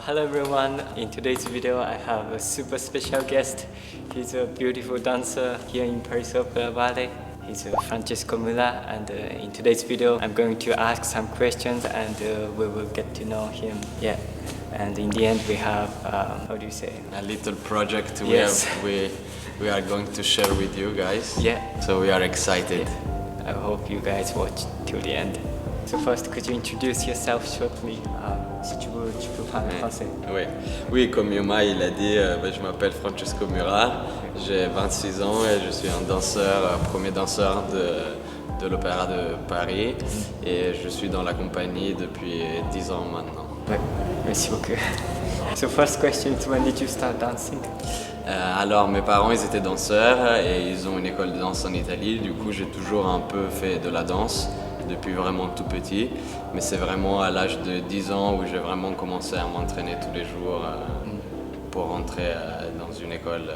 Hello everyone, in today's video I have a super special guest. He's a beautiful dancer here in Paris Opera Ballet. He's Francesco Mula, and in today's video I'm going to ask some questions and we will get to know him. Yeah, and in the end we have, how do you say? A little project Yes. we are going to share with you guys. Yeah. So we are excited. Yeah. I hope you guys watch till the end. So first, could you introduce yourself shortly? Si tu peux parler français. Oui. Oui, comme Yoma il a dit, je m'appelle Francesco Mura, j'ai 26 ans et je suis un danseur, premier danseur de l'Opéra de Paris et je suis dans la compagnie depuis 10 ans maintenant. Ouais, merci beaucoup. So first question is, when did you start dancing? Alors mes parents ils étaient danseurs et ils ont une école de danse en Italie, du coup j'ai toujours un peu fait de la danse depuis vraiment tout petit, mais c'est vraiment à l'âge de 10 ans où j'ai vraiment commencé à m'entraîner tous les jours pour rentrer dans une école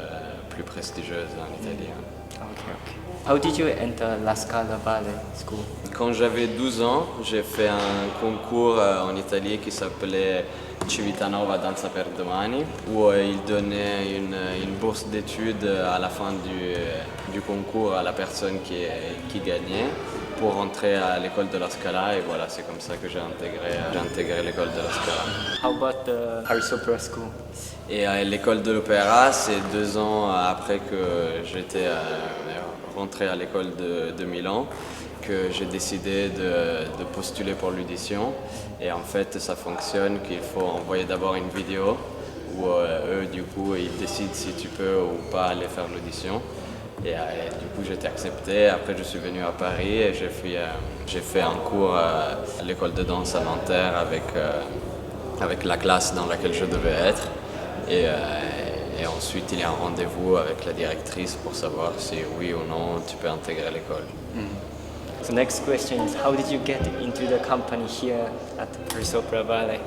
plus prestigieuse en Italie. Okay. How did you enter La Scala Ballet School? Quand j'avais 12 ans, j'ai fait un concours en Italie qui s'appelait Civitanova Danza per Domani, où il donnait une bourse d'études à la fin du concours à la personne qui gagnait pour rentrer à l'école de la Scala, et voilà, c'est comme ça que j'ai intégré l'école de la Scala. How about the Paris Opera School? Et l'école de l'opéra, c'est 2 ans après que j'étais rentré à l'école de Milan que j'ai décidé de postuler pour l'audition. Et en fait, ça fonctionne qu'il faut envoyer d'abord une vidéo où eux, du coup, ils décident si tu peux ou pas aller faire l'audition. Et du coup, j'ai été accepté. Après, je suis venu à Paris et j'ai fait un cours à l'école de danse à Nanterre avec la classe dans laquelle je devais être. Et ensuite, il y a un rendez-vous avec la directrice pour savoir si oui ou non tu peux intégrer l'école. So next question is, how did you get into the company here at Paris Opera Ballet?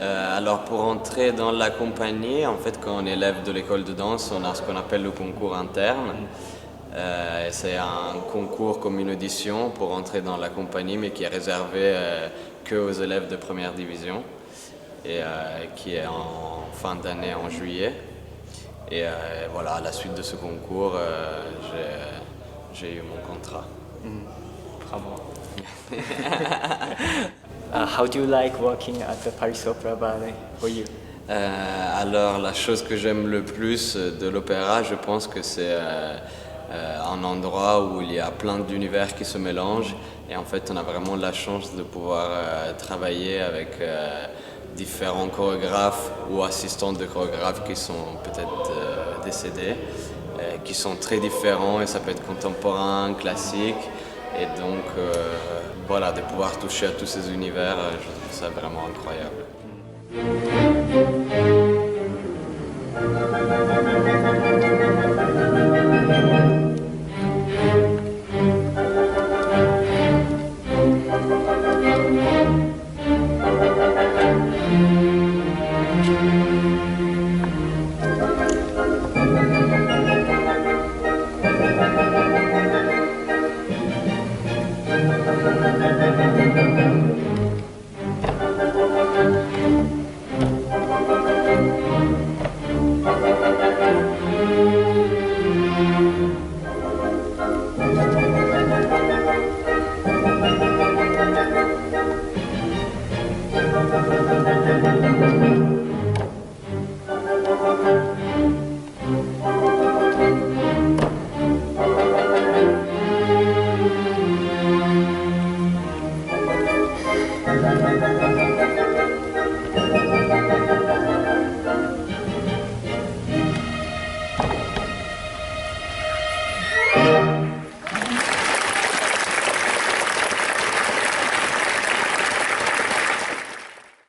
Alors pour entrer dans la compagnie, en fait quand on est élève de l'école de danse, on a ce qu'on appelle le concours interne. C'est un concours comme une audition pour entrer dans la compagnie, mais qui est réservé que aux élèves de première division et qui est en fin d'année en juillet. Et voilà, à la suite de ce concours, j'ai eu mon contrat. Bravo. How do you like working at the Paris Opera Ballet for you? Alors la chose que j'aime le plus de l'opéra, je pense que c'est un endroit où il y a plein d'univers qui se mélangent et en fait on a vraiment la chance de pouvoir travailler avec différents chorégraphes ou assistants de chorégraphes qui sont peut-être décédés, qui sont très différents et ça peut être contemporain, classique. Et donc, voilà, de pouvoir toucher à tous ces univers, je trouve ça vraiment incroyable.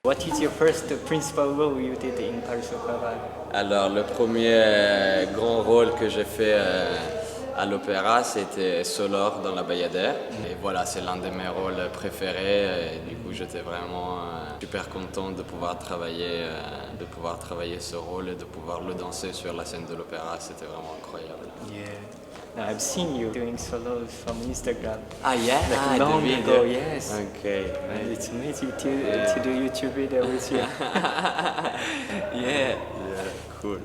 What is your first principal role you did in Paris Opera Ballet? Alors le premier grand rôle que j'ai fait À l'opéra, c'était Solor dans la Bayadère. Et voilà, c'est l'un de mes rôles préférés. Et du coup, j'étais vraiment super content de pouvoir travailler ce rôle et de pouvoir le danser sur la scène de l'opéra. C'était vraiment incroyable. Yeah. Now I've seen you doing solos from Instagram. Ah, yeah? Like long ago, yes. Okay. And it's amazing to do YouTube video with you. Yeah, cool.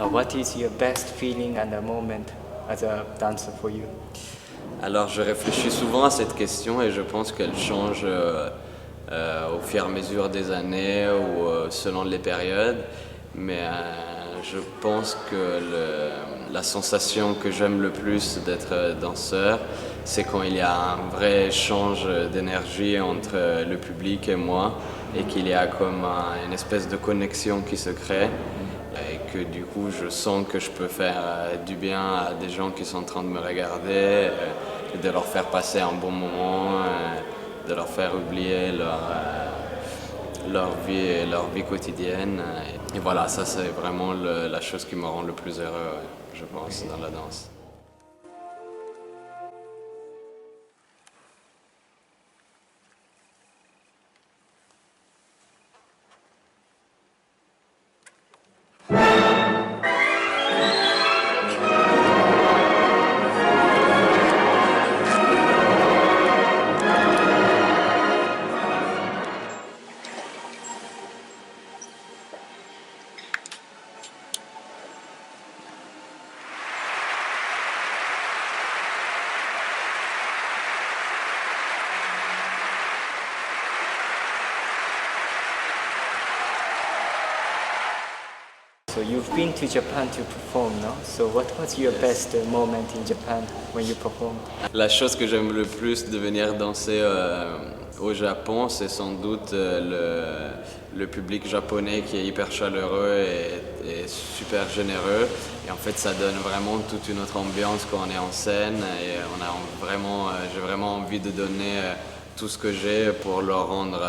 What is your best feeling and the moment as a dancer for you? Alors je réfléchis souvent à cette question et je pense qu'elle change au fur et à mesure des années ou selon les périodes. Mais je pense que la sensation que j'aime le plus d'être danseur, c'est quand il y a un vrai échange d'énergie entre le public et moi et qu'il y a comme une espèce de connexion qui se crée. Et que du coup je sens que je peux faire du bien à des gens qui sont en train de me regarder, et de leur faire passer un bon moment, de leur faire oublier leur vie quotidienne. Et voilà, ça c'est vraiment la chose qui me rend le plus heureux, je pense, dans la danse. So you've been to Japan to perform, no? So what was your best moment in Japan when you performed? La chose que j'aime le plus de venir danser au Japon, c'est sans doute le public japonais qui est hyper chaleureux et super généreux. Et en fait, ça donne vraiment toute une autre ambiance quand on est en scène. Et j'ai vraiment envie de donner tout ce que j'ai pour leur rendre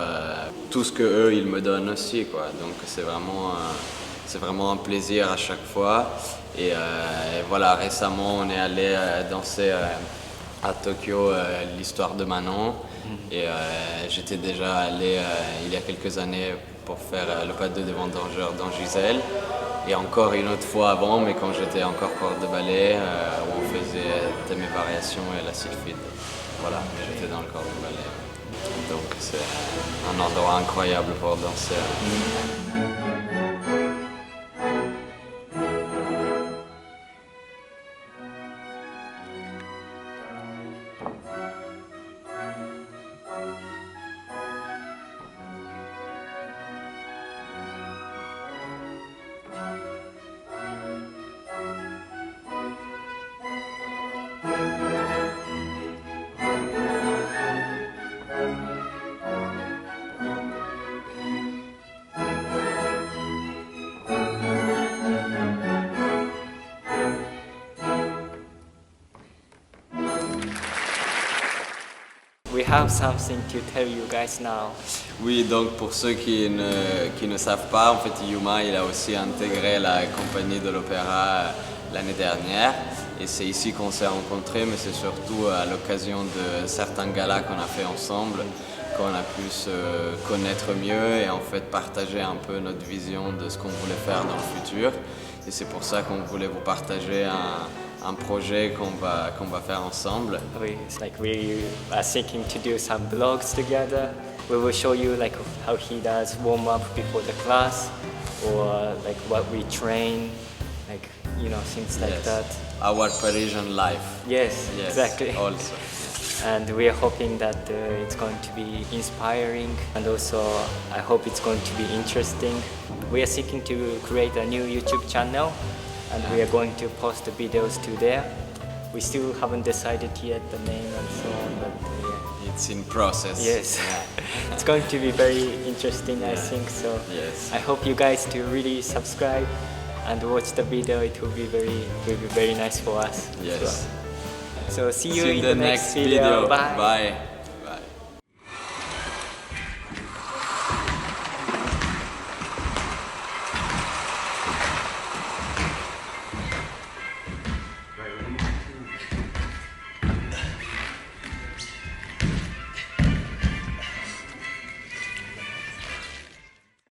tout ce que eux ils me donnent aussi, quoi. Donc c'est vraiment un plaisir à chaque fois. Et voilà, récemment, on est allé danser à Tokyo l'histoire de Manon. Et j'étais déjà allé il y a quelques années pour faire le pas de devant dans Gisèle. Et encore une autre fois avant, mais quand j'étais encore corps de ballet, où on faisait mes variations et la sylphide. Voilà, j'étais dans le corps de ballet. Donc c'est un endroit incroyable pour danser. We have something to tell you guys now. Oui, donc pour ceux qui ne savent pas, en fait Yuma il a aussi intégré la compagnie de l'opéra l'année dernière et c'est ici qu'on s'est rencontrés, mais c'est surtout à l'occasion de certains galas qu'on a fait ensemble qu'on a pu se connaître mieux et en fait partager un peu notre vision de ce qu'on voulait faire dans le futur. Et c'est pour ça qu'on voulait vous partager un projet qu'on va faire ensemble. It's like we are thinking to do some vlogs together. We will show you like how he does warm up before the class, or like what we train, like things like Yes. that. Our Parisian life. Yes, Yes, exactly. also. And we are hoping that it's going to be inspiring, and also I hope it's going to be interesting. We are seeking to create a new YouTube channel, and we are going to post the videos to there. We still haven't decided yet the name and so on, but yeah. It's in process. Yes, Yeah. it's going to be very interesting, I think. So Yes. I hope you guys to really subscribe and watch the video. It will be very nice for us. as Yes. well. So see you See you in the next video. Bye. Bye.